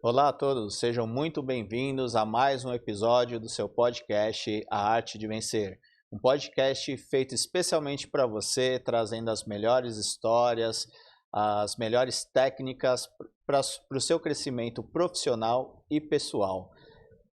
Olá a todos, sejam muito bem-vindos a mais um episódio do seu podcast A Arte de Vencer. Um podcast feito especialmente para você, trazendo as melhores histórias, as melhores técnicas para o seu crescimento profissional e pessoal.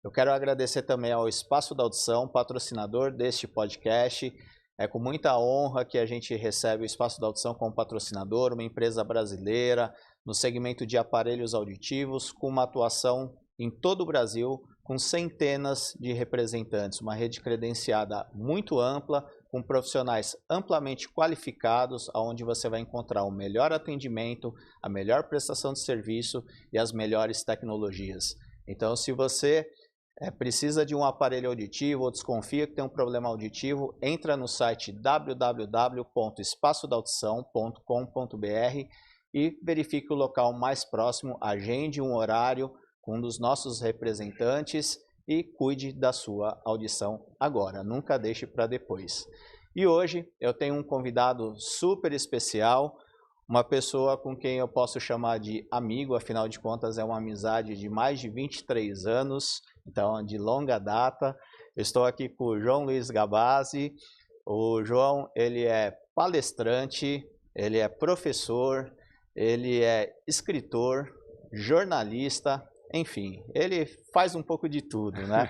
Eu quero agradecer também ao Espaço da Audição, patrocinador deste podcast. É com muita honra que a gente recebe o Espaço da Audição como patrocinador, uma empresa brasileira no segmento de aparelhos auditivos, com uma atuação em todo o Brasil, com centenas de representantes, uma rede credenciada muito ampla, com profissionais amplamente qualificados, onde você vai encontrar o melhor atendimento, a melhor prestação de serviço e as melhores tecnologias. Então, se você precisa de um aparelho auditivo ou desconfia que tem um problema auditivo, entra no site www.espaçodaaudição.com.br e verifique o local mais próximo, agende um horário com um dos nossos representantes e cuide da sua audição agora, nunca deixe para depois. E hoje eu tenho um convidado super especial, uma pessoa com quem eu posso chamar de amigo, afinal de contas é uma amizade de mais de 23 anos, então de longa data. Eu estou aqui com o João Luiz Gabasi. O João, ele é palestrante, ele é professor, ele é escritor, jornalista, enfim, ele faz um pouco de tudo, né?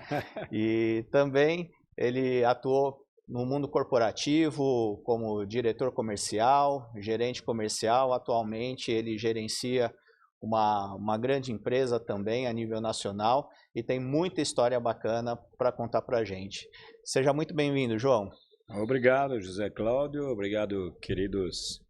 E também ele atuou no mundo corporativo como diretor comercial, gerente comercial. Atualmente ele gerencia uma grande empresa também a nível nacional e tem muita história bacana para contar para a gente. Seja muito bem-vindo, João. Obrigado, José Cláudio. Obrigado, queridos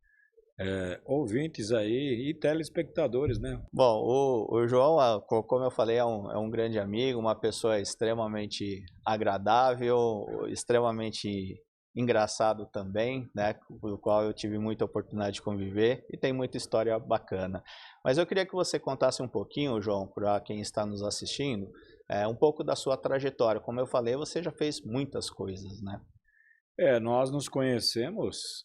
ouvintes aí e telespectadores, né? Bom, o João, como eu falei, é um grande amigo, uma pessoa extremamente agradável, extremamente engraçado também, né, com o qual eu tive muita oportunidade de conviver e tem muita história bacana. Mas eu queria que você contasse um pouquinho, João, para quem está nos assistindo, um pouco da sua trajetória. Como eu falei, você já fez muitas coisas, né? Nós nos conhecemos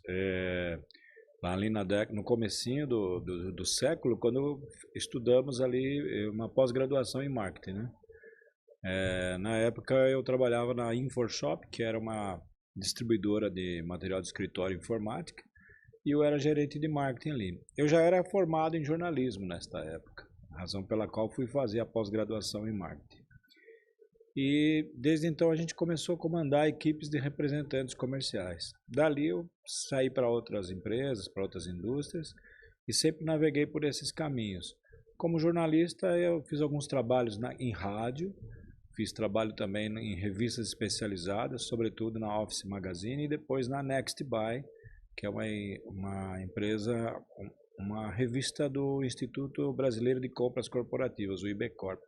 ali no comecinho do século, quando estudamos ali uma pós-graduação em marketing, né? Na época eu trabalhava na InfoShop, que era uma distribuidora de material de escritório e informática, e eu era gerente de marketing ali. Eu já era formado em jornalismo nesta época, razão pela qual fui fazer a pós-graduação em marketing. E desde então a gente começou a comandar equipes de representantes comerciais. Dali eu saí para outras empresas, para outras indústrias e sempre naveguei por esses caminhos. Como jornalista eu fiz alguns trabalhos em rádio, fiz trabalho também em revistas especializadas, sobretudo na Office Magazine e depois na Next Buy, que é uma empresa, uma revista do Instituto Brasileiro de Compras Corporativas, o IBCorp.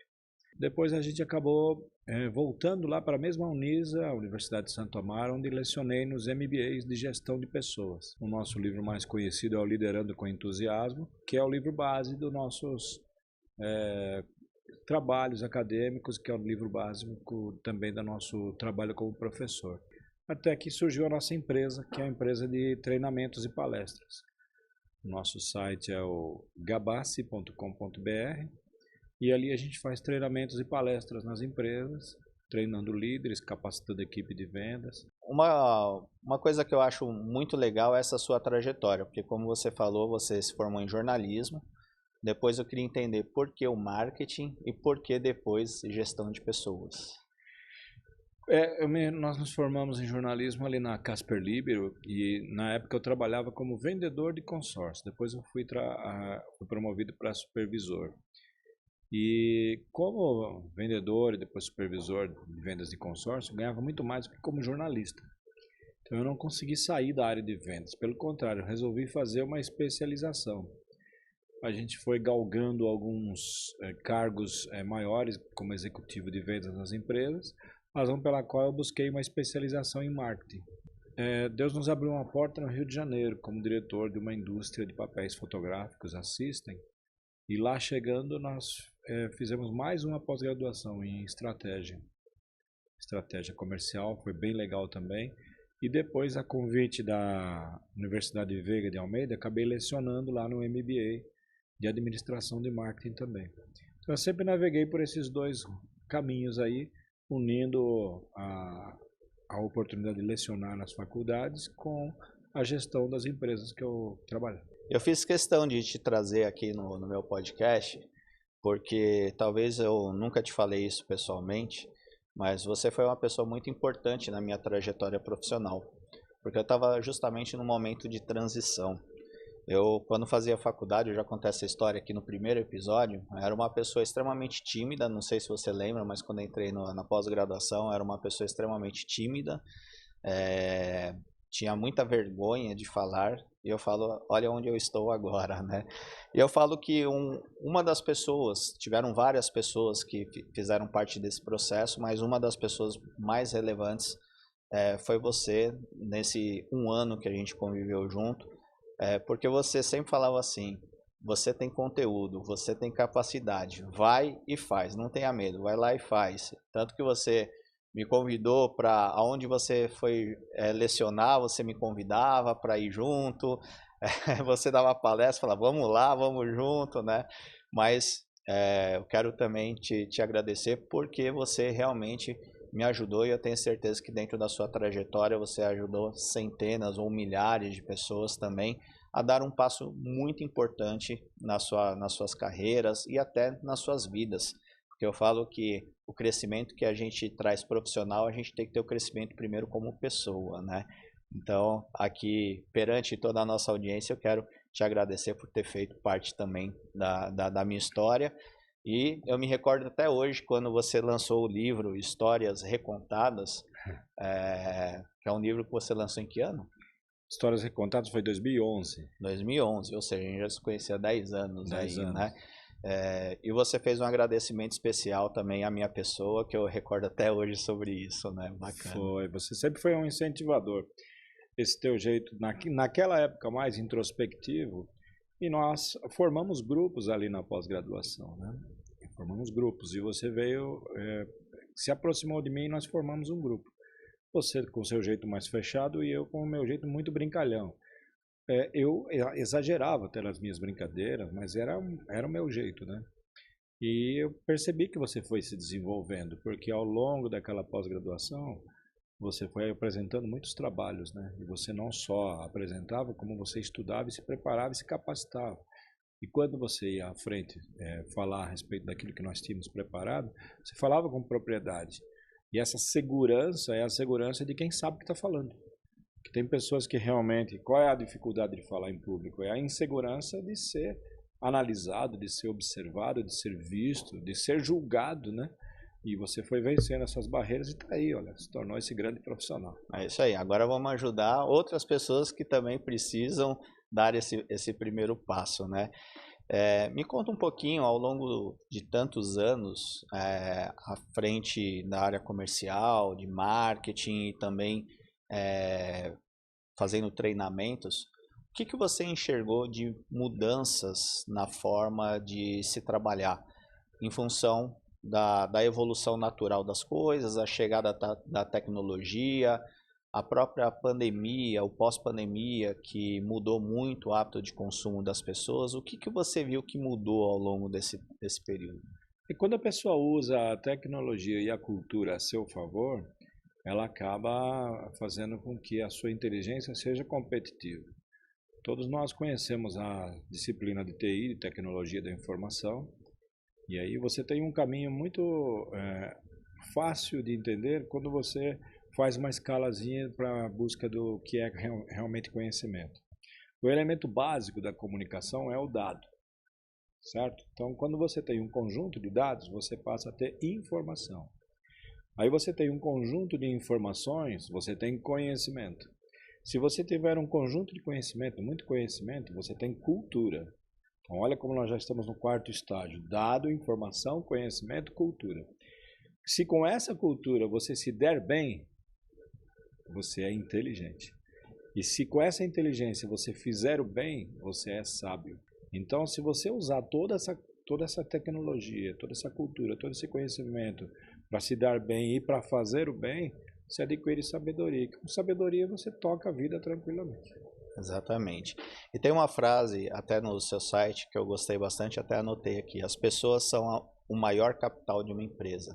Depois a gente acabou voltando lá para a mesma Unisa, a Universidade de Santo Amaro, onde lecionei nos MBAs de Gestão de Pessoas. O nosso livro mais conhecido é o Liderando com Entusiasmo, que é o livro base dos nossos trabalhos acadêmicos, que é o livro básico também do nosso trabalho como professor. Até que surgiu a nossa empresa, que é a empresa de treinamentos e palestras. Nosso site é o gabasi.com.br. E ali a gente faz treinamentos e palestras nas empresas, treinando líderes, capacitando a equipe de vendas. Uma coisa que eu acho muito legal é essa sua trajetória, porque como você falou, você se formou em jornalismo, depois eu queria entender por que o marketing e por que depois gestão de pessoas. Nós nos formamos em jornalismo ali na Casper Libero e na época eu trabalhava como vendedor de consórcio, depois eu fui promovido para supervisor. E como vendedor e depois supervisor de vendas de consórcio, ganhava muito mais do que como jornalista. Então eu não consegui sair da área de vendas. Pelo contrário, eu resolvi fazer uma especialização. A gente foi galgando alguns cargos maiores como executivo de vendas nas empresas, razão pela qual eu busquei uma especialização em marketing. Deus nos abriu uma porta no Rio de Janeiro como diretor de uma indústria de papéis fotográficos, a System. E lá chegando nós fizemos mais uma pós-graduação em estratégia comercial, foi bem legal também. E depois, a convite da Universidade Veiga de Almeida, acabei lecionando lá no MBA de administração de marketing também. Eu sempre naveguei por esses dois caminhos aí, unindo a oportunidade de lecionar nas faculdades com a gestão das empresas que eu trabalho. Eu fiz questão de te trazer aqui no meu podcast, porque talvez eu nunca te falei isso pessoalmente, mas você foi uma pessoa muito importante na minha trajetória profissional, porque eu estava justamente num momento de transição. Eu, quando fazia faculdade, eu já contei essa história aqui no primeiro episódio, eu era uma pessoa extremamente tímida, não sei se você lembra, mas quando eu entrei na pós-graduação, eu era uma pessoa extremamente tímida, tinha muita vergonha de falar, e eu falo, olha onde eu estou agora, né? E eu falo que uma das pessoas, tiveram várias pessoas que fizeram parte desse processo, mas uma das pessoas mais relevantes foi você, nesse um ano que a gente conviveu junto, porque você sempre falava assim, você tem conteúdo, você tem capacidade, vai e faz, não tenha medo, vai lá e faz. Tanto que você me convidou para aonde você foi lecionar, você me convidava para ir junto, você dava palestra, falava vamos lá, vamos junto, né? Mas eu quero também te agradecer porque você realmente me ajudou e eu tenho certeza que dentro da sua trajetória você ajudou centenas ou milhares de pessoas também a dar um passo muito importante nas suas carreiras e até nas suas vidas. Porque eu falo que o crescimento que a gente traz profissional, a gente tem que ter o crescimento primeiro como pessoa, né? Então, aqui, perante toda a nossa audiência, eu quero te agradecer por ter feito parte também da minha história. E eu me recordo até hoje, quando você lançou o livro Histórias Recontadas, que é um livro que você lançou em que ano? Histórias Recontadas foi 2011. 2011, ou seja, a gente já se conhecia há 10 anos 10 aí, anos. né? E você fez um agradecimento especial também à minha pessoa, que eu recordo até hoje sobre isso, né? Bacana. Foi, você sempre foi um incentivador. Esse teu jeito, naquela época mais introspectivo, e nós formamos grupos ali na pós-graduação, né? Formamos grupos, e você veio, se aproximou de mim e nós formamos um grupo. Você com o seu jeito mais fechado e eu com o meu jeito muito brincalhão. Eu exagerava até nas minhas brincadeiras, mas era o meu jeito, né? E eu percebi que você foi se desenvolvendo, porque ao longo daquela pós-graduação, você foi apresentando muitos trabalhos, né? E você não só apresentava, como você estudava e se preparava e se capacitava. E quando você ia à frente falar a respeito daquilo que nós tínhamos preparado, você falava com propriedade. E essa segurança é a segurança de quem sabe o que está falando. Que tem pessoas que realmente... Qual é a dificuldade de falar em público? É a insegurança de ser analisado, de ser observado, de ser visto, de ser julgado, né? E você foi vencendo essas barreiras e está aí, olha, se tornou esse grande profissional. É isso aí. Agora vamos ajudar outras pessoas que também precisam dar esse primeiro passo, né? Me conta um pouquinho, ao longo de tantos anos, à frente da área comercial, de marketing e também fazendo treinamentos, o que você enxergou de mudanças na forma de se trabalhar em função da evolução natural das coisas, a chegada da tecnologia, a própria pandemia, o pós-pandemia, que mudou muito o hábito de consumo das pessoas? O que você viu que mudou ao longo desse período? E quando a pessoa usa a tecnologia e a cultura a seu favor, ela acaba fazendo com que a sua inteligência seja competitiva. Todos nós conhecemos a disciplina de TI, de Tecnologia da Informação, e aí você tem um caminho muito fácil de entender quando você faz uma escalazinha para a busca do que é realmente conhecimento. O elemento básico da comunicação é o dado, certo? Então, quando você tem um conjunto de dados, você passa a ter informação. Aí você tem um conjunto de informações, você tem conhecimento. Se você tiver um conjunto de conhecimento, muito conhecimento, você tem cultura. Então, olha como nós já estamos no quarto estágio: dado, informação, conhecimento, cultura. Se com essa cultura você se der bem, você é inteligente. E se com essa inteligência você fizer o bem, você é sábio. Então, se você usar toda essa tecnologia, toda essa cultura, todo esse conhecimento para se dar bem e para fazer o bem, você adquire sabedoria. E com sabedoria você toca a vida tranquilamente. Exatamente. E tem uma frase até no seu site que eu gostei bastante, até anotei aqui: as pessoas são o maior capital de uma empresa.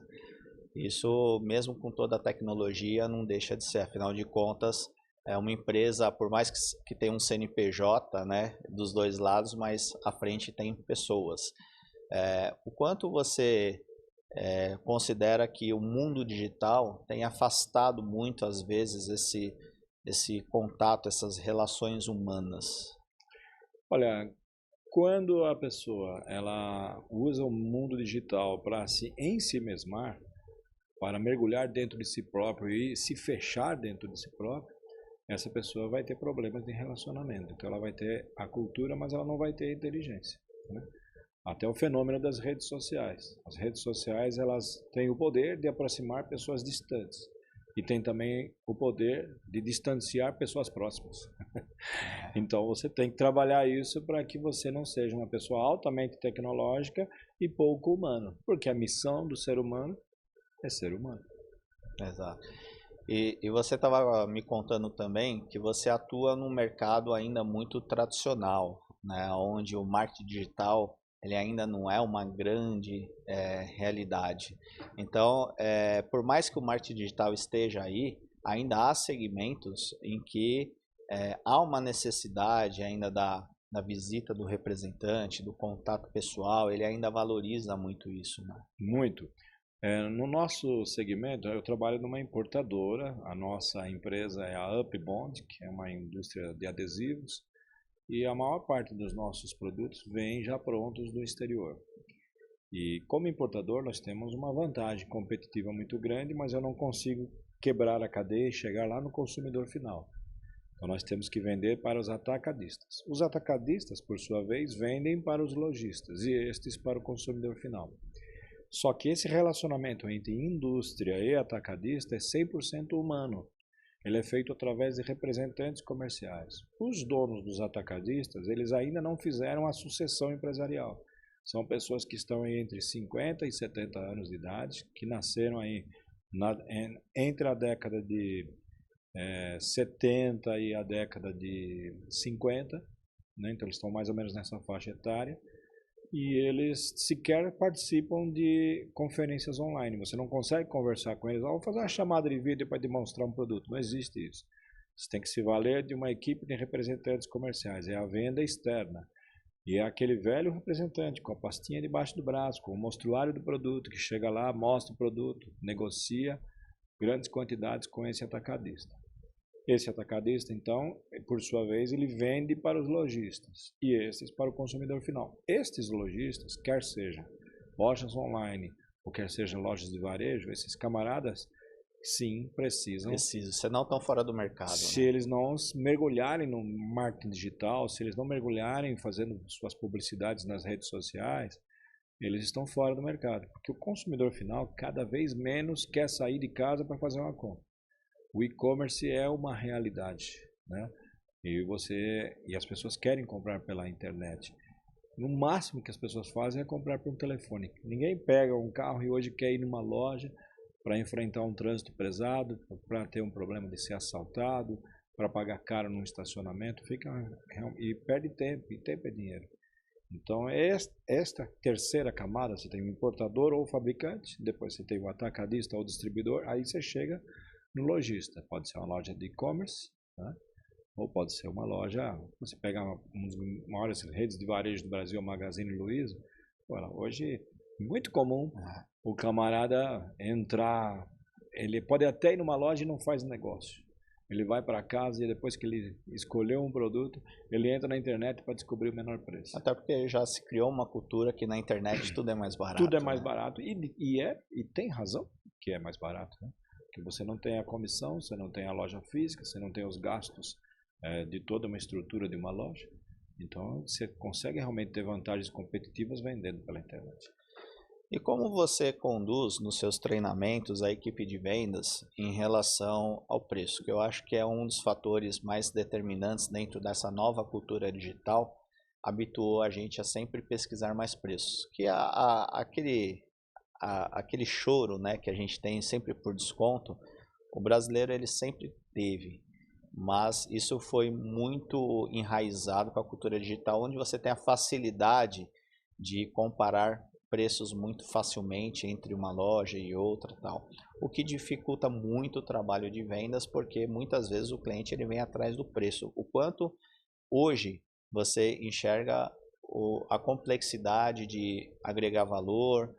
Isso, mesmo com toda a tecnologia, não deixa de ser. Afinal de contas, é uma empresa, por mais que tenha um CNPJ, né, dos dois lados, mas à frente tem pessoas. O quanto você considera que o mundo digital tem afastado muito, às vezes, esse contato, essas relações humanas? Olha, quando a pessoa ela usa o mundo digital para se ensimesmar, para mergulhar dentro de si próprio e se fechar dentro de si próprio, essa pessoa vai ter problemas de relacionamento. Então ela vai ter a cultura, mas ela não vai ter a inteligência, né? Até o fenômeno das redes sociais. As redes sociais, elas têm o poder de aproximar pessoas distantes e tem também o poder de distanciar pessoas próximas. Então você tem que trabalhar isso para que você não seja uma pessoa altamente tecnológica e pouco humano, porque a missão do ser humano é ser humano. Exato. E você estava me contando também que você atua num mercado ainda muito tradicional, né, onde o marketing digital ele ainda não é uma grande realidade. Então, por mais que o marketing digital esteja aí, ainda há segmentos em que há uma necessidade ainda da visita do representante, do contato pessoal, ele ainda valoriza muito isso, né? Muito. No nosso segmento, eu trabalho numa importadora. A nossa empresa é a Upbond, que é uma indústria de adesivos, e a maior parte dos nossos produtos vem já prontos do exterior. E como importador, nós temos uma vantagem competitiva muito grande, mas eu não consigo quebrar a cadeia e chegar lá no consumidor final. Então nós temos que vender para os atacadistas. Os atacadistas, por sua vez, vendem para os lojistas e estes para o consumidor final. Só que esse relacionamento entre indústria e atacadista é 100% humano. Ele é feito através de representantes comerciais. Os donos dos atacadistas, eles ainda não fizeram a sucessão empresarial. São pessoas que estão entre 50 e 70 anos de idade, que nasceram aí entre a década de 70 e a década de 50, né? Então eles estão mais ou menos nessa faixa etária. E eles sequer participam de conferências online. Você não consegue conversar com eles. Vou fazer uma chamada de vídeo para demonstrar um produto. Não existe isso. Você tem que se valer de uma equipe de representantes comerciais. É a venda externa. E é aquele velho representante com a pastinha debaixo do braço, com o mostruário do produto, que chega lá, mostra o produto, negocia grandes quantidades com esse atacadista. Esse atacadista, então, por sua vez, ele vende para os lojistas e esses para o consumidor final. Estes lojistas, quer sejam lojas online ou quer sejam lojas de varejo, esses camaradas, sim, precisam, senão estão fora do mercado. Se né? eles não mergulharem no marketing digital, se eles não mergulharem fazendo suas publicidades nas redes sociais, eles estão fora do mercado. Porque o consumidor final cada vez menos quer sair de casa para fazer uma compra. O e-commerce é uma realidade, né? E as pessoas querem comprar pela internet. No máximo que as pessoas fazem é comprar por um telefone. Ninguém pega um carro e hoje quer ir numa loja para enfrentar um trânsito pesado, para ter um problema de ser assaltado, para pagar caro num estacionamento, e perde tempo, e tempo é dinheiro. Então, esta terceira camada, você tem o importador ou o fabricante, depois você tem o atacadista ou o distribuidor, aí você chega no lojista. Pode ser uma loja de e-commerce, né? Ou pode ser uma loja, você pega uma das maiores redes de varejo do Brasil, o Magazine Luiza. Hoje é muito comum o camarada entrar, ele pode até ir numa loja e não faz negócio. Ele vai para casa e depois que ele escolheu um produto, ele entra na internet para descobrir o menor preço. Até porque já se criou uma cultura que na internet tudo é mais barato. Tudo é mais barato e tem razão que é mais barato, né? Que você não tem a comissão, você não tem a loja física, você não tem os gastos de toda uma estrutura de uma loja. Então, você consegue realmente ter vantagens competitivas vendendo pela internet. E como você conduz nos seus treinamentos a equipe de vendas em relação ao preço? Que eu acho que é um dos fatores mais determinantes dentro dessa nova cultura digital, habituou a gente a sempre pesquisar mais preços. Que aquele choro, né, que a gente tem sempre por desconto, o brasileiro ele sempre teve. Mas isso foi muito enraizado com a cultura digital, onde você tem a facilidade de comparar preços muito facilmente entre uma loja e outra, tal, o que dificulta muito o trabalho de vendas, porque muitas vezes o cliente ele vem atrás do preço. O quanto hoje você enxerga a complexidade de agregar valor,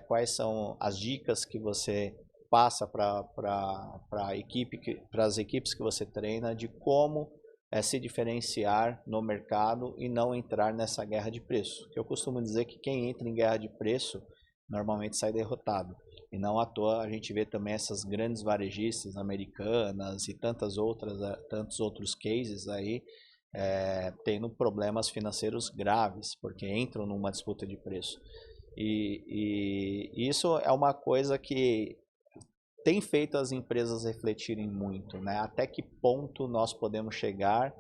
quais são as dicas que você passa para as equipes que você treina de como se diferenciar no mercado e não entrar nessa guerra de preço. Eu costumo dizer que quem entra em guerra de preço normalmente sai derrotado. E não à toa a gente vê também essas grandes varejistas americanas e tantos outros cases aí tendo problemas financeiros graves, porque entram numa disputa de preço. E isso é uma coisa que tem feito as empresas refletirem muito, né? Até que ponto nós podemos chegar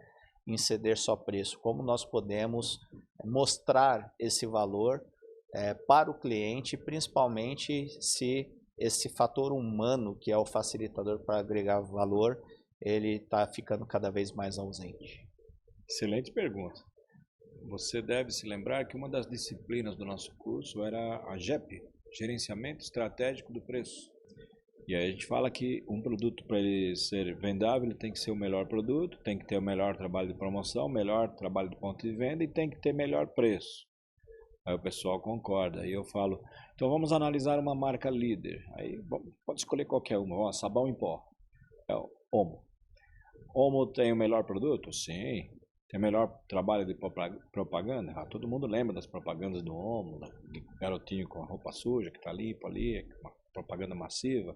em ceder só preço? Como nós podemos mostrar esse valor para o cliente, principalmente se esse fator humano, que é o facilitador para agregar valor, ele está ficando cada vez mais ausente. Excelente pergunta. Você deve se lembrar que uma das disciplinas do nosso curso era a GEP, Gerenciamento Estratégico do Preço. E aí a gente fala que um produto, para ele ser vendável, ele tem que ser o melhor produto, tem que ter o melhor trabalho de promoção, o melhor trabalho de ponto de venda e tem que ter melhor preço. Aí o pessoal concorda. Aí eu falo, então vamos analisar uma marca líder. Aí pode escolher qualquer uma, sabão em pó. É o Omo. Omo tem o melhor produto? Sim. Tem o melhor trabalho de propaganda? Todo mundo lembra das propagandas do Omo, do garotinho com a roupa suja que está limpo ali, uma propaganda massiva.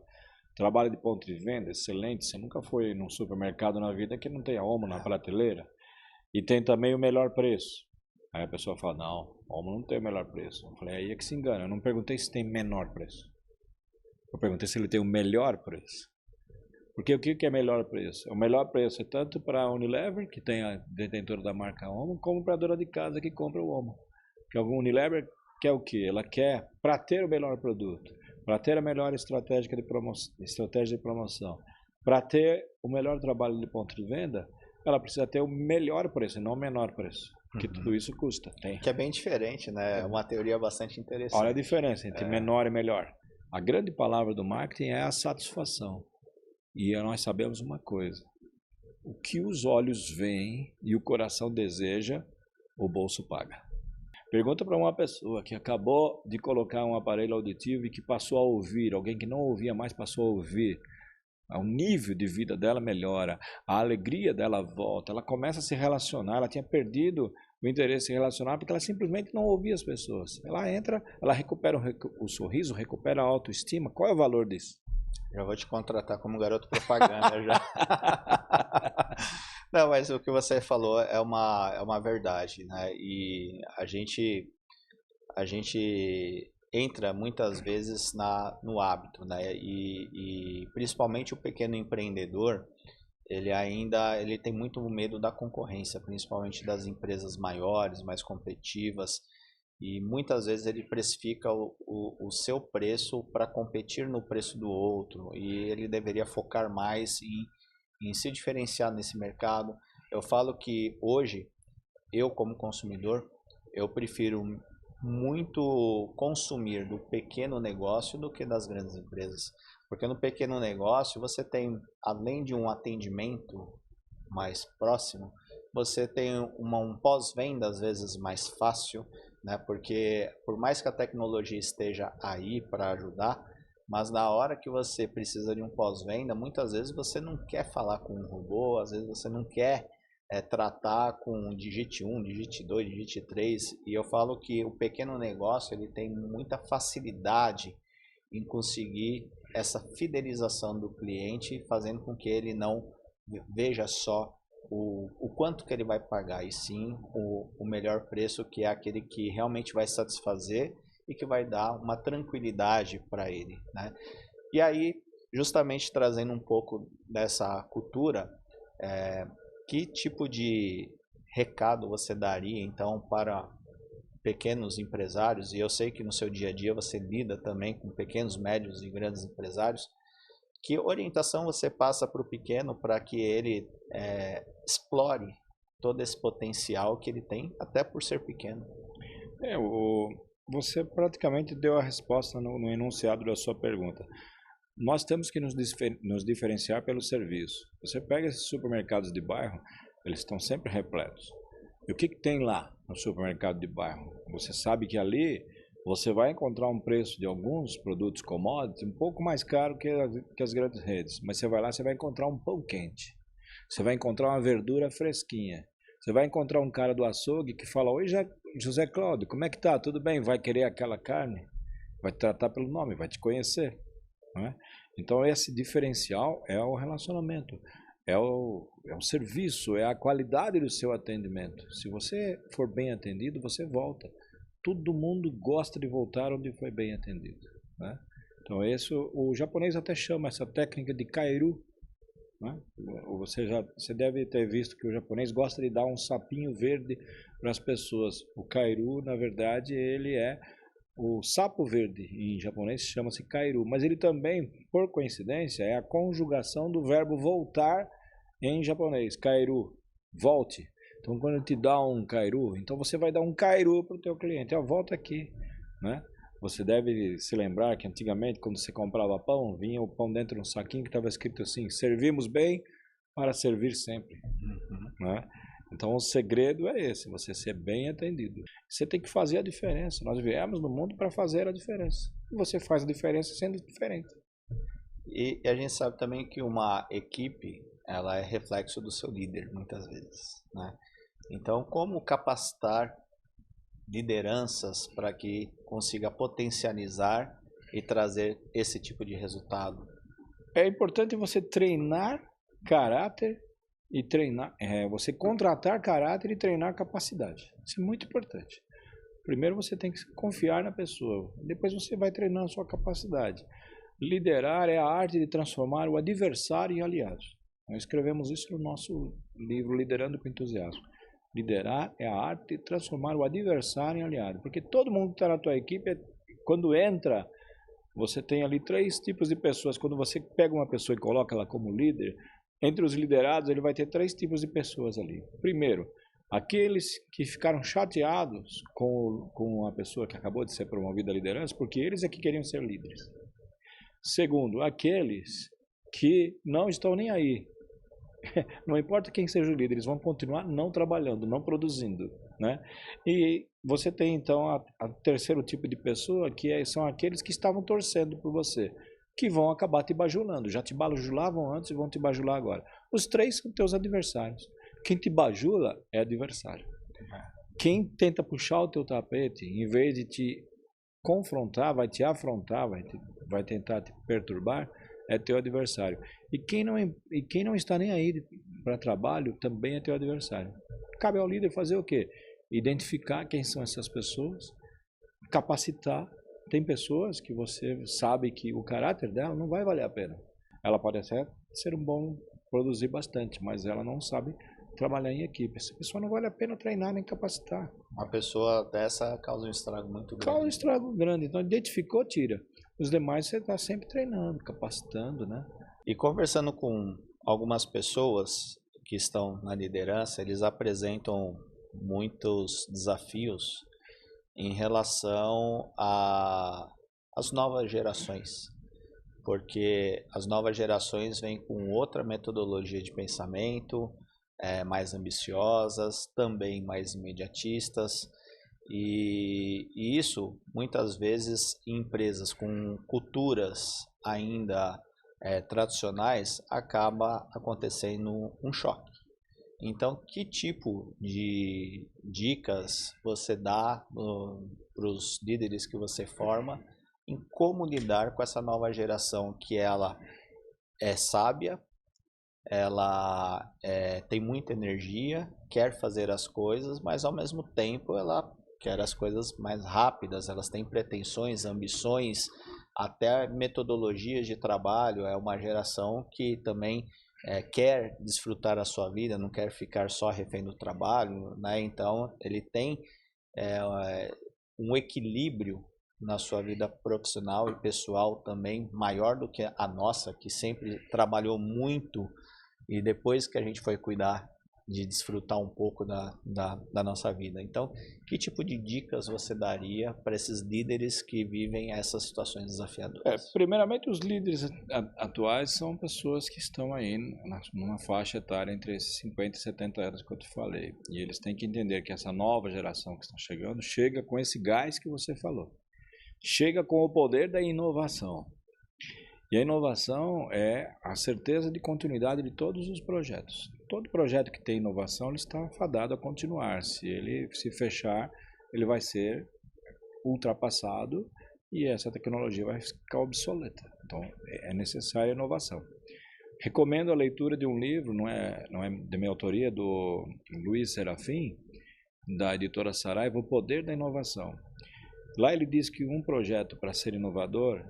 Trabalho de ponto de venda, excelente. Você nunca foi num supermercado na vida que não tenha Omo na prateleira. E tem também o melhor preço. Aí a pessoa fala, não, Omo não tem o melhor preço. Eu falei, aí é que se engana. Eu não perguntei se tem menor preço. Eu perguntei se ele tem o melhor preço. Porque o que é melhor preço? O melhor preço é tanto para a Unilever, que tem a detentora da marca Omo, como para a dona de casa que compra o Omo. Porque a Unilever quer o quê? Ela quer, para ter o melhor produto, para ter a melhor estratégia de promoção, para ter o melhor trabalho de ponto de venda, ela precisa ter o melhor preço, não o menor preço. Porque tudo isso custa. Tem. Que é bem diferente, né? É uma teoria bastante interessante. Olha a diferença entre menor e melhor. A grande palavra do marketing é a satisfação. E nós sabemos uma coisa. O que os olhos veem e o coração deseja, o bolso paga. Pergunta para uma pessoa que acabou de colocar um aparelho auditivo e que passou a ouvir, alguém que não ouvia mais passou a ouvir. O nível de vida dela melhora, a alegria dela volta, ela começa a se relacionar, ela tinha perdido o interesse em se relacionar porque ela simplesmente não ouvia as pessoas. Ela entra, ela recupera o sorriso, recupera a autoestima. Qual é o valor disso? Já vou te contratar como garoto propaganda já. Não, mas o que você falou é uma verdade, né? E a gente entra muitas vezes no hábito, né? E principalmente o pequeno empreendedor, ele tem muito medo da concorrência, principalmente das empresas maiores, mais competitivas. E muitas vezes ele precifica o seu preço para competir no preço do outro. E ele deveria focar mais em se diferenciar nesse mercado. Eu falo que hoje, eu como consumidor, eu prefiro muito consumir do pequeno negócio do que das grandes empresas. Porque no pequeno negócio você tem, além de um atendimento mais próximo, você tem um pós-venda às vezes mais fácil, né? Porque por mais que a tecnologia esteja aí para ajudar, mas na hora que você precisa de um pós-venda, muitas vezes você não quer falar com um robô, às vezes você não quer tratar com digite 1, digite 2, digite 3. E eu falo que o pequeno negócio ele tem muita facilidade em conseguir essa fidelização do cliente, fazendo com que ele não veja só o quanto que ele vai pagar, e sim o melhor preço, que é aquele que realmente vai satisfazer e que vai dar uma tranquilidade para ele, né? E aí, justamente trazendo um pouco dessa cultura, que tipo de recado você daria então para pequenos empresários? E eu sei que no seu dia a dia você lida também com pequenos, médios e grandes empresários. Que orientação você passa para o pequeno para que ele explore todo esse potencial que ele tem, até por ser pequeno? você praticamente deu a resposta no enunciado da sua pergunta. Nós temos que nos diferenciar pelo serviço. Você pega esses supermercados de bairro, eles estão sempre repletos. E o que tem lá no supermercado de bairro? Você sabe que ali você vai encontrar um preço de alguns produtos commodities um pouco mais caro que as grandes redes. Mas você vai lá, você vai encontrar um pão quente. Você vai encontrar uma verdura fresquinha. Você vai encontrar um cara do açougue que fala: oi, José Cláudio, como é que tá? Tudo bem? Vai querer aquela carne? Vai te tratar pelo nome, vai te conhecer. Não é? Então esse diferencial é o relacionamento, é o serviço, é a qualidade do seu atendimento. Se você for bem atendido, você volta. Todo mundo gosta de voltar onde foi bem atendido. Né? Então o japonês até chama essa técnica de kairu. Né? Você deve ter visto que o japonês gosta de dar um sapinho verde para as pessoas. O kairu, na verdade, ele é o sapo verde, em japonês chama-se kairu, mas ele também, por coincidência, é a conjugação do verbo voltar em japonês, kairu, volte. Então, quando te dá um kairu, então você vai dar um kairu para o teu cliente, volta aqui, né? Você deve se lembrar que antigamente, quando você comprava pão, vinha o pão dentro de um saquinho que estava escrito assim: servimos bem para servir sempre. Né? Então o segredo é esse, você ser bem atendido. Você tem que fazer a diferença. Nós viemos no mundo para fazer a diferença. E você faz a diferença sendo diferente. E a gente sabe também que uma equipe, ela é reflexo do seu líder, muitas vezes. Né? Então, como capacitar lideranças para que consiga potencializar e trazer esse tipo de resultado? É importante você treinar caráter e treinar, você contratar caráter e treinar capacidade. Isso é muito importante. Primeiro você tem que confiar na pessoa, depois você vai treinando a sua capacidade. Liderar é a arte de transformar o adversário em aliado. Nós escrevemos isso no nosso livro Liderando com Entusiasmo. Liderar é a arte de transformar o adversário em aliado, porque todo mundo que está na tua equipe, quando entra, você tem ali 3 tipos de pessoas. Quando você pega uma pessoa e coloca ela como líder, entre os liderados ele vai ter 3 tipos de pessoas ali. Primeiro, aqueles que ficaram chateados com a pessoa que acabou de ser promovida à liderança, porque eles é que queriam ser líderes. Segundo, aqueles que não estão nem aí. Não importa quem seja o líder, eles vão continuar não trabalhando, não produzindo. Né? E você tem então a terceiro tipo de pessoa, que são aqueles que estavam torcendo por você, que vão acabar te bajulando. Já te bajulavam antes e vão te bajular agora. Os 3 são teus adversários. Quem te bajula é adversário. Quem tenta puxar o teu tapete, em vez de te confrontar, vai te afrontar, vai tentar te perturbar, é teu adversário. E quem não está nem aí para trabalho também é teu adversário. Cabe ao líder fazer o quê? Identificar quem são essas pessoas, capacitar. Tem pessoas que você sabe que o caráter dela não vai valer a pena. Ela pode até ser um bom, produzir bastante, mas ela não sabe trabalhar em equipe. Essa pessoa não vale a pena treinar nem capacitar. Uma pessoa dessa causa um estrago muito grande. Causa um estrago grande. Então, identificou, tira. Os demais você está sempre treinando, capacitando, né? E conversando com algumas pessoas que estão na liderança, eles apresentam muitos desafios em relação às novas gerações, porque as novas gerações vêm com outra metodologia de pensamento, mais ambiciosas, também mais imediatistas, e isso muitas vezes em empresas com culturas ainda tradicionais acaba acontecendo um choque. Então, que tipo de dicas você dá para os líderes que você forma em como lidar com essa nova geração que ela é sábia, ela tem muita energia, quer fazer as coisas, mas ao mesmo tempo ela quer as coisas mais rápidas, elas têm pretensões, ambições, até metodologias de trabalho. É uma geração que também quer desfrutar a sua vida, não quer ficar só refém do trabalho, né? Então ele tem um equilíbrio na sua vida profissional e pessoal também maior do que a nossa, que sempre trabalhou muito e depois que a gente foi cuidar de desfrutar um pouco da nossa vida. Então, que tipo de dicas você daria para esses líderes que vivem essas situações desafiadoras? Primeiramente, os líderes atuais são pessoas que estão aí numa faixa etária entre esses 50 e 70 anos que eu te falei. E eles têm que entender que essa nova geração que está chegando chega com esse gás que você falou. Chega com o poder da inovação. E a inovação é a certeza de continuidade de todos os projetos. Todo projeto que tem inovação, ele está fadado a continuar. Se ele se fechar, ele vai ser ultrapassado e essa tecnologia vai ficar obsoleta. Então, é necessária a inovação. Recomendo a leitura de um livro, não é de minha autoria, do Luiz Serafim, da editora Saraiva, O Poder da Inovação. Lá ele diz que um projeto, para ser inovador,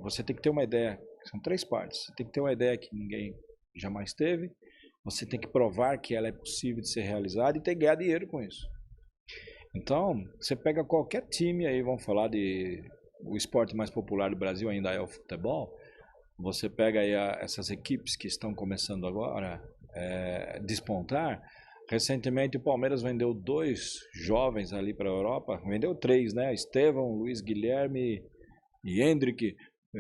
você tem que ter uma ideia, são 3 partes. Você tem que ter uma ideia que ninguém jamais teve, você tem que provar que ela é possível de ser realizada e tem que ganhar dinheiro com isso. Então, você pega qualquer time aí, vamos falar o esporte mais popular do Brasil ainda é o futebol, você pega aí essas equipes que estão começando agora a despontar. Recentemente o Palmeiras vendeu 2 jovens ali para a Europa, vendeu 3, né? Estevão, Luiz Guilherme e Hendrick,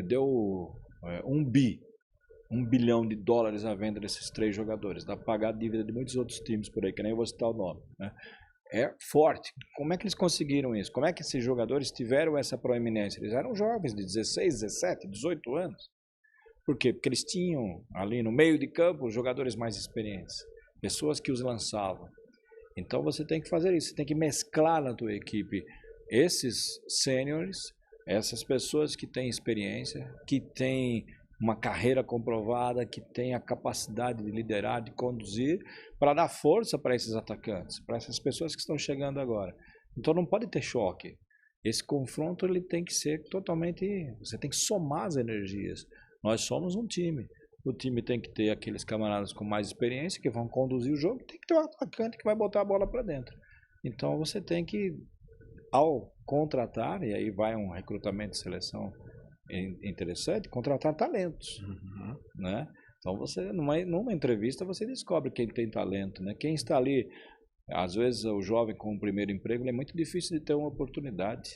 deu $1 bilhão à venda desses 3 jogadores. Dá para pagar a dívida de muitos outros times por aí, que nem eu vou citar o nome, né? É forte. Como é que eles conseguiram isso? Como é que esses jogadores tiveram essa proeminência? Eles eram jovens de 16, 17, 18 anos. Por quê? Porque eles tinham ali no meio de campo jogadores mais experientes. Pessoas que os lançavam. Então você tem que fazer isso, você tem que mesclar na tua equipe esses sêniores, essas pessoas que têm experiência, que têm uma carreira comprovada, que têm a capacidade de liderar, de conduzir, para dar força para esses atacantes, para essas pessoas que estão chegando agora. Então não pode ter choque. Esse confronto ele tem que ser totalmente, você tem que somar as energias. Nós somos um time. O time tem que ter aqueles camaradas com mais experiência que vão conduzir o jogo, tem que ter um atacante que vai botar a bola para dentro. Então você tem que, ao contratar, e aí vai um recrutamento de seleção interessante, contratar talentos, né? Então você, numa entrevista, você descobre quem tem talento, né? Quem está ali, às vezes o jovem com o primeiro emprego, é muito difícil de ter uma oportunidade,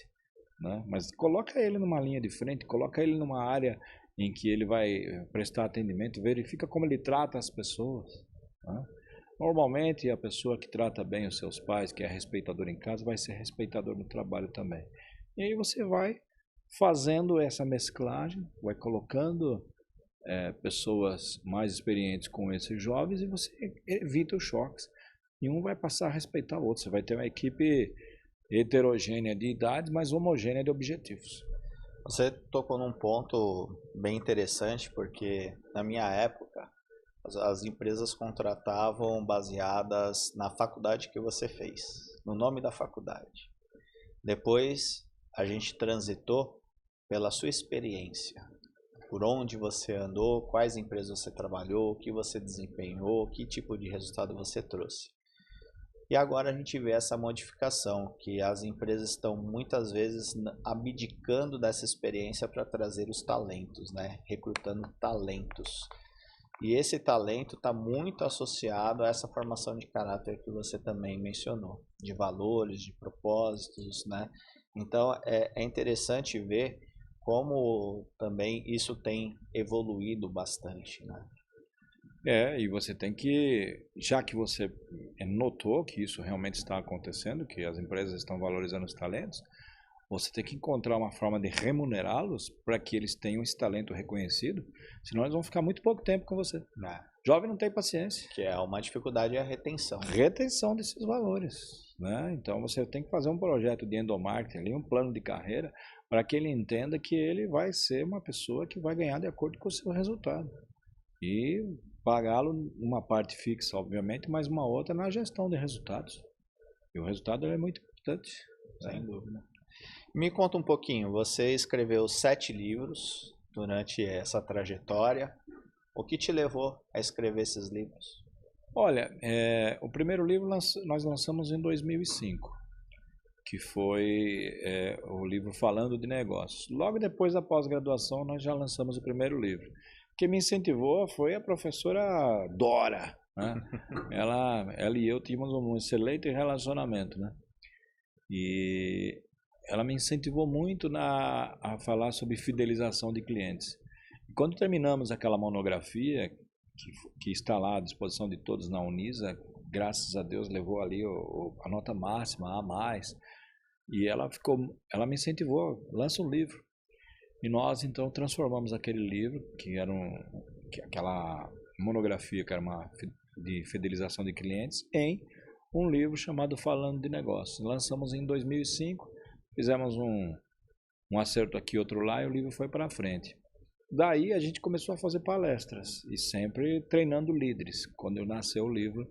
né? Mas coloca ele numa linha de frente, coloca ele numa área em que ele vai prestar atendimento, verifica como ele trata as pessoas, né? Normalmente a pessoa que trata bem os seus pais, que é respeitador em casa, vai ser respeitador no trabalho também. E aí você vai fazendo essa mesclagem, vai colocando pessoas mais experientes com esses jovens e você evita os choques. E um vai passar a respeitar o outro. Você vai ter uma equipe heterogênea de idades, mas homogênea de objetivos. Você tocou num ponto bem interessante, porque na minha época as empresas contratavam baseadas na faculdade que você fez, no nome da faculdade. Depois a gente transitou pela sua experiência, por onde você andou, quais empresas você trabalhou, o que você desempenhou, que tipo de resultado você trouxe. E agora a gente vê essa modificação, que as empresas estão muitas vezes abdicando dessa experiência para trazer os talentos, né? Recrutando talentos. E esse talento está muito associado a essa formação de caráter que você também mencionou, de valores, de propósitos, né? Então é interessante ver como também isso tem evoluído bastante, né? E você tem que, já que você notou que isso realmente está acontecendo, que as empresas estão valorizando os talentos, você tem que encontrar uma forma de remunerá-los para que eles tenham esse talento reconhecido, senão eles vão ficar muito pouco tempo com você. Jovem não tem paciência. Que é uma dificuldade, é a retenção. Retenção desses valores, né? Então você tem que fazer um projeto de endomarketing, um plano de carreira, para que ele entenda que ele vai ser uma pessoa que vai ganhar de acordo com o seu resultado. E pagá-lo uma parte fixa, obviamente, mas uma outra na gestão de resultados. E o resultado é muito importante. Sem dúvida. Me conta um pouquinho, você escreveu 7 livros durante essa trajetória. O que te levou a escrever esses livros? Olha, o primeiro livro nós lançamos em 2005, que foi o livro Falando de Negócios. Logo depois da pós-graduação, nós já lançamos o primeiro livro. Quem me incentivou foi a professora Dora, né? Ela e eu tínhamos um excelente relacionamento, né? E ela me incentivou muito a falar sobre fidelização de clientes. E quando terminamos aquela monografia, que está lá à disposição de todos na Unisa, graças a Deus levou ali a nota máxima, A+, e ela me incentivou, lança um livro. E nós então transformamos aquele livro, aquela monografia que era de fidelização de clientes, em um livro chamado Falando de Negócios. Lançamos em 2005, fizemos um acerto aqui, outro lá, e o livro foi para frente. Daí a gente começou a fazer palestras, e sempre treinando líderes, quando nasceu o livro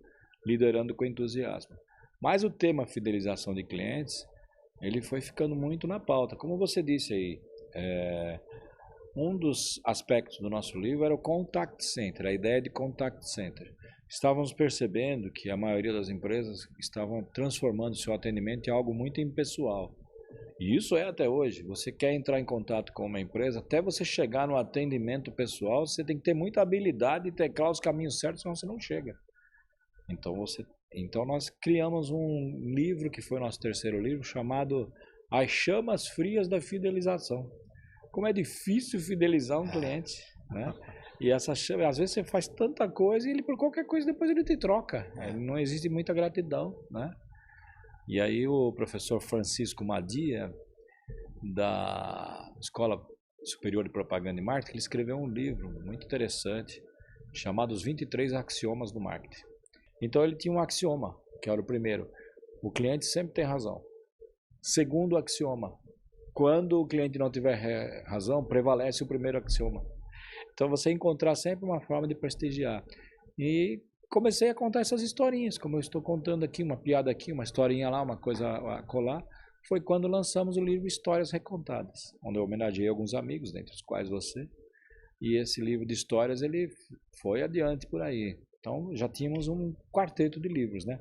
Liderando com Entusiasmo. Mas o tema fidelização de clientes, ele foi ficando muito na pauta. Como você disse aí, um dos aspectos do nosso livro era o Contact Center, a ideia de Contact Center. Estávamos percebendo que a maioria das empresas estavam transformando seu atendimento em algo muito impessoal. E isso é até hoje. Você quer entrar em contato com uma empresa, até você chegar no atendimento pessoal, você tem que ter muita habilidade e teclar os caminhos certos, senão você não chega. Então nós criamos um livro, que foi o nosso terceiro livro, chamado As Chamas Frias da Fidelização. Como é difícil fidelizar um cliente, né? E essa chama, às vezes você faz tanta coisa e ele, por qualquer coisa, depois ele te troca. Não existe muita gratidão, né? E aí o professor Francisco Madia, da Escola Superior de Propaganda e Marketing, ele escreveu um livro muito interessante, chamado Os 23 Axiomas do Marketing. Então ele tinha um axioma, que era o primeiro: o cliente sempre tem razão. Segundo axioma: quando o cliente não tiver razão, prevalece o primeiro axioma. Então você encontrar sempre uma forma de prestigiar. E comecei a contar essas historinhas, como eu estou contando aqui, uma piada aqui, uma historinha lá, uma coisa a colar. Foi quando lançamos o livro Histórias Recontadas, onde eu homenageei alguns amigos, dentre os quais você. E esse livro de histórias, ele foi adiante por aí. Então já tínhamos um quarteto de livros, né?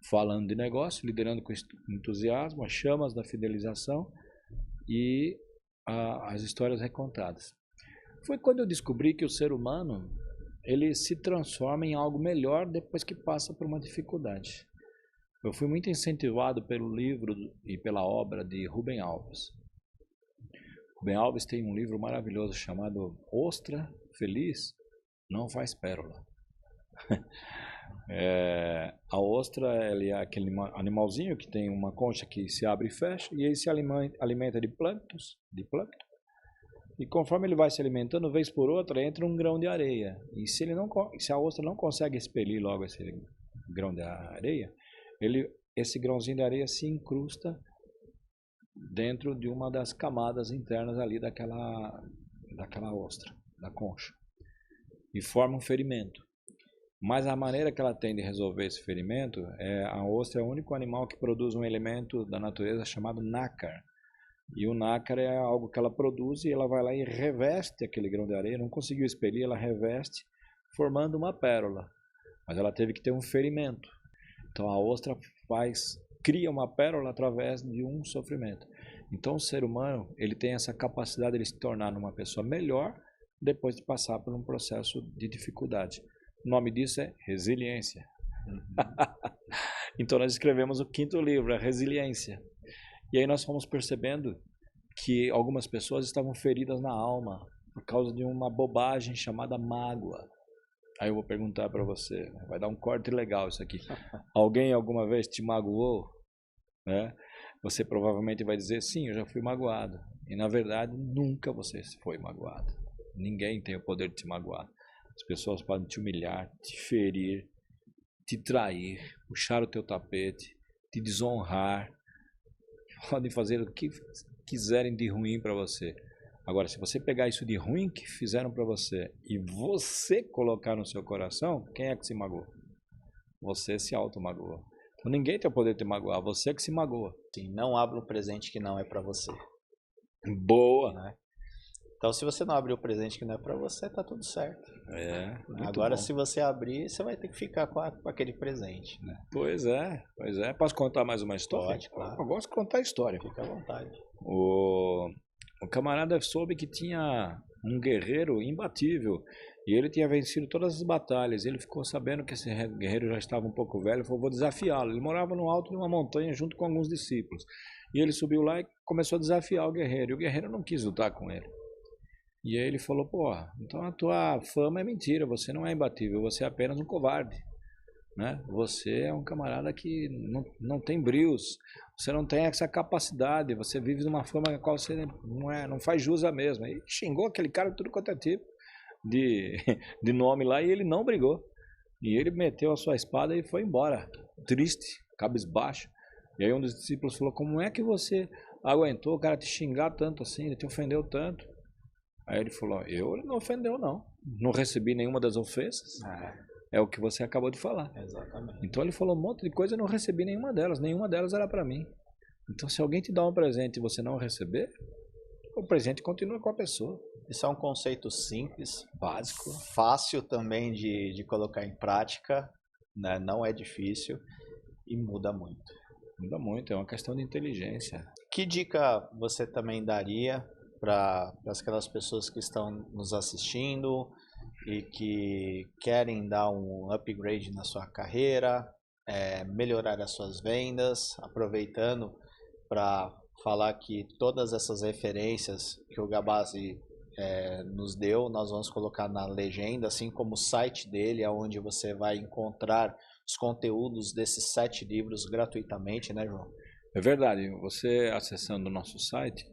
Falando de negócio, Liderando com Entusiasmo, As Chamas da Fidelização e As Histórias Recontadas. Foi quando eu descobri que o ser humano, ele se transforma em algo melhor depois que passa por uma dificuldade. Eu fui muito incentivado pelo livro e pela obra de Rubem Alves. Rubem Alves tem um livro maravilhoso chamado Ostra Feliz Não Faz Pérola. A ostra, ele é aquele animalzinho que tem uma concha que se abre e fecha, e ele se alimenta de plâncton, e conforme ele vai se alimentando, vez por outra, entra um grão de areia. E se a ostra não consegue expelir logo esse grão de areia, esse grãozinho de areia se incrusta dentro de uma das camadas internas ali daquela ostra, da concha, e forma um ferimento. Mas a maneira que ela tem de resolver esse ferimento, a ostra é o único animal que produz um elemento da natureza chamado nácar. E o nácar é algo que ela produz e ela vai lá e reveste aquele grão de areia. Não conseguiu expelir, ela reveste, formando uma pérola. Mas ela teve que ter um ferimento. Então a ostra cria uma pérola através de um sofrimento. Então o ser humano, ele tem essa capacidade de se tornar uma pessoa melhor depois de passar por um processo de dificuldade. O nome disso é resiliência. Então nós escrevemos o quinto livro, a Resiliência. E aí nós fomos percebendo que algumas pessoas estavam feridas na alma por causa de uma bobagem chamada mágoa. Aí eu vou perguntar para você, vai dar um corte legal isso aqui. Alguém alguma vez te magoou? Né? Você provavelmente vai dizer, sim, eu já fui magoado. E na verdade, nunca você foi magoado. Ninguém tem o poder de te magoar. As pessoas podem te humilhar, te ferir, te trair, puxar o teu tapete, te desonrar. Podem fazer o que quiserem de ruim para você. Agora, se você pegar isso de ruim que fizeram para você e você colocar no seu coração, quem é que se magoou? Você se auto-magoou. Então, ninguém tem o poder de te magoar, você que se magoa. Sim, não abra um presente que não é para você. Boa! Né? Então, se você não abrir o presente que não é para você, tá tudo certo. Agora, bom. se você abrir, você vai ter que ficar com aquele presente. Né? Pois é. Posso contar mais uma história? Pode, claro. Eu gosto de contar história. Fica à vontade. O camarada soube que tinha um guerreiro imbatível E ele tinha vencido todas as batalhas. Ele ficou sabendo que esse guerreiro já estava um pouco velho, falou, vou desafiá-lo. Ele morava no alto de uma montanha junto com alguns discípulos. E ele subiu lá e começou a desafiar o guerreiro. E o guerreiro não quis lutar com ele. E aí ele falou, pô, então a tua fama é mentira, você não é imbatível, você é apenas um covarde. Né? Você é um camarada que não tem brios, você não tem essa capacidade, você vive de uma forma a qual você não faz jus à mesma. E xingou aquele cara tudo quanto é tipo de nome lá e ele não brigou. E ele meteu a sua espada e foi embora, triste, cabisbaixo. E aí um dos discípulos falou, como é que você aguentou o cara te xingar tanto assim, ele te ofendeu tanto? Aí ele falou, ele não ofendeu não, não recebi nenhuma das ofensas. É o que você acabou de falar. Exatamente. Então ele falou um monte de coisa e eu não recebi nenhuma delas era para mim. Então se alguém te dá um presente e você não receber, o presente continua com a pessoa. Isso é um conceito simples, Básico. fácil também de colocar em prática, né? Não é difícil e muda muito. Muda muito, é uma questão de inteligência. Que dica você também daria para aquelas pessoas que estão nos assistindo e que querem dar um upgrade na sua carreira, melhorar as suas vendas, aproveitando para falar que todas essas referências que o Gabazi nos deu, nós vamos colocar na legenda, assim como o site dele, onde você vai encontrar os conteúdos desses 7 livros gratuitamente, né, João? É verdade, você acessando o nosso site,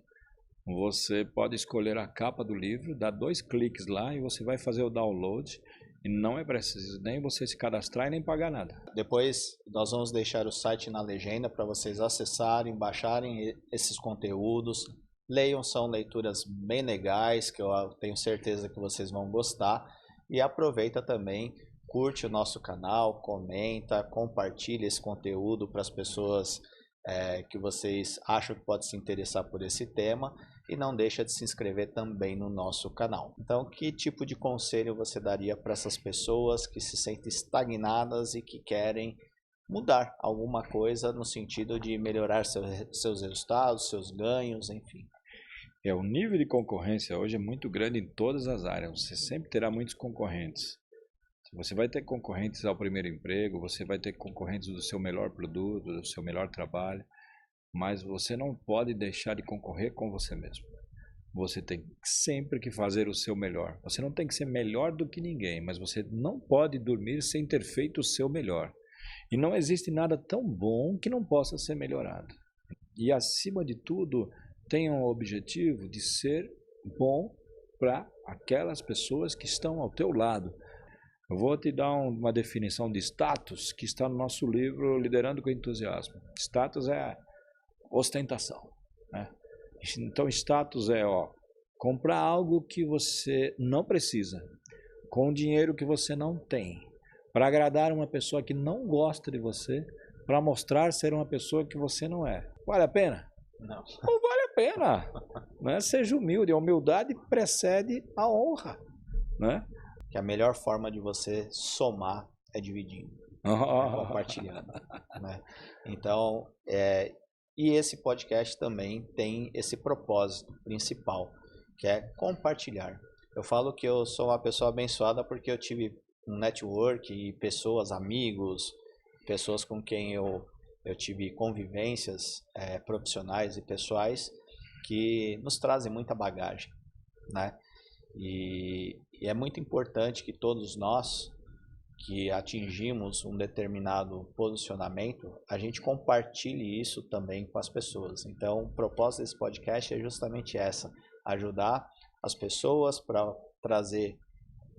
você pode escolher a capa do livro, dá 2 cliques lá e você vai fazer o download e não é preciso nem você se cadastrar e nem pagar nada. Depois nós vamos deixar o site na legenda para vocês acessarem, baixarem esses conteúdos. Leiam, são leituras bem legais, que eu tenho certeza que vocês vão gostar. E aproveita também, curte o nosso canal, comenta, compartilha esse conteúdo para as pessoas que vocês acham que pode se interessar por esse tema. E não deixa de se inscrever também no nosso canal. Então, que tipo de conselho você daria para essas pessoas que se sentem estagnadas e que querem mudar alguma coisa no sentido de melhorar seus resultados, seus ganhos, enfim? O nível de concorrência hoje é muito grande em todas as áreas. Você sempre terá muitos concorrentes. Você vai ter concorrentes ao primeiro emprego, você vai ter concorrentes do seu melhor produto, do seu melhor trabalho. Mas você não pode deixar de concorrer com você mesmo. Você tem sempre que fazer o seu melhor. Você não tem que ser melhor do que ninguém, mas você não pode dormir sem ter feito o seu melhor. E não existe nada tão bom que não possa ser melhorado. E acima de tudo, tenha um objetivo de ser bom para aquelas pessoas que estão ao teu lado. Eu vou te dar uma definição de status que está no nosso livro Liderando com Entusiasmo. Status é ostentação, né? Então status é comprar algo que você não precisa, com dinheiro que você não tem, para agradar uma pessoa que não gosta de você, para mostrar ser uma pessoa que você não é. Vale a pena? Não. Não vale a pena, né? Seja humilde, a humildade precede a honra, né? Que a melhor forma de você somar é dividindo, compartilhando, né? Então, e esse podcast também tem esse propósito principal, que é compartilhar. Eu falo que eu sou uma pessoa abençoada porque eu tive um network e pessoas, amigos, pessoas com quem eu tive convivências profissionais e pessoais que nos trazem muita bagagem, né? E é muito importante que todos nós que atingimos um determinado posicionamento, a gente compartilhe isso também com as pessoas. Então, o propósito desse podcast é justamente ajudar as pessoas para trazer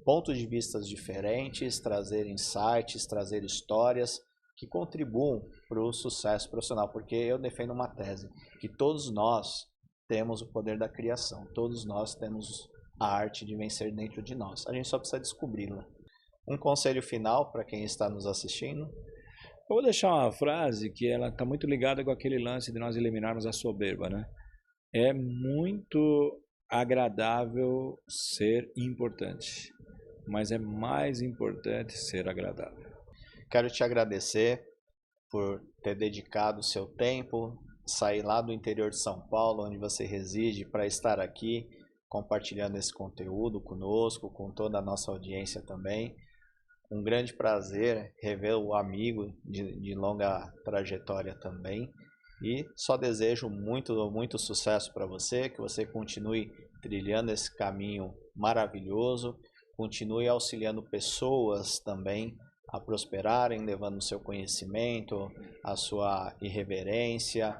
pontos de vista diferentes, trazer insights, trazer histórias que contribuam para o sucesso profissional, porque eu defendo uma tese, que todos nós temos o poder da criação, todos nós temos a arte de vencer dentro de nós, a gente só precisa descobri-la. Um conselho final para quem está nos assistindo? Eu vou deixar uma frase que ela está muito ligada com aquele lance de nós eliminarmos a soberba, né? É muito agradável ser importante, mas é mais importante ser agradável. Quero te agradecer por ter dedicado o seu tempo, sair lá do interior de São Paulo, onde você reside, para estar aqui compartilhando esse conteúdo conosco, com toda a nossa audiência também. Um grande prazer rever o amigo de longa trajetória também. E só desejo muito sucesso para você, que você continue trilhando esse caminho maravilhoso, continue auxiliando pessoas também a prosperarem, levando o seu conhecimento, a sua irreverência,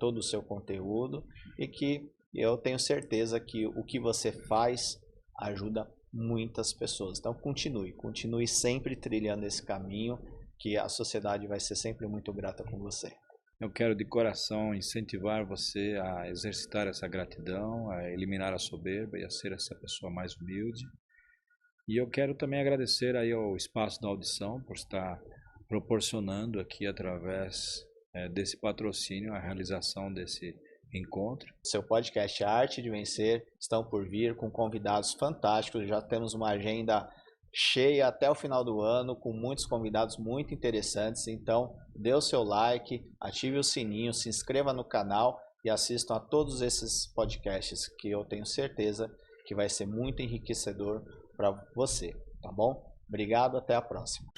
todo o seu conteúdo, e que eu tenho certeza que o que você faz ajuda muitas pessoas. Então continue sempre trilhando esse caminho, que a sociedade vai ser sempre muito grata com você. Eu quero de coração incentivar você a exercitar essa gratidão, a eliminar a soberba e a ser essa pessoa mais humilde. E eu quero também agradecer aí ao Espaço da Audição por estar proporcionando aqui através desse patrocínio a realização desse encontro. Seu podcast Arte de Vencer estão por vir com convidados fantásticos. Já temos uma agenda cheia até o final do ano, com muitos convidados muito interessantes. Então, dê o seu like, ative o sininho, se inscreva no canal e assistam a todos esses podcasts, que eu tenho certeza que vai ser muito enriquecedor para você, tá bom? Obrigado, até a próxima.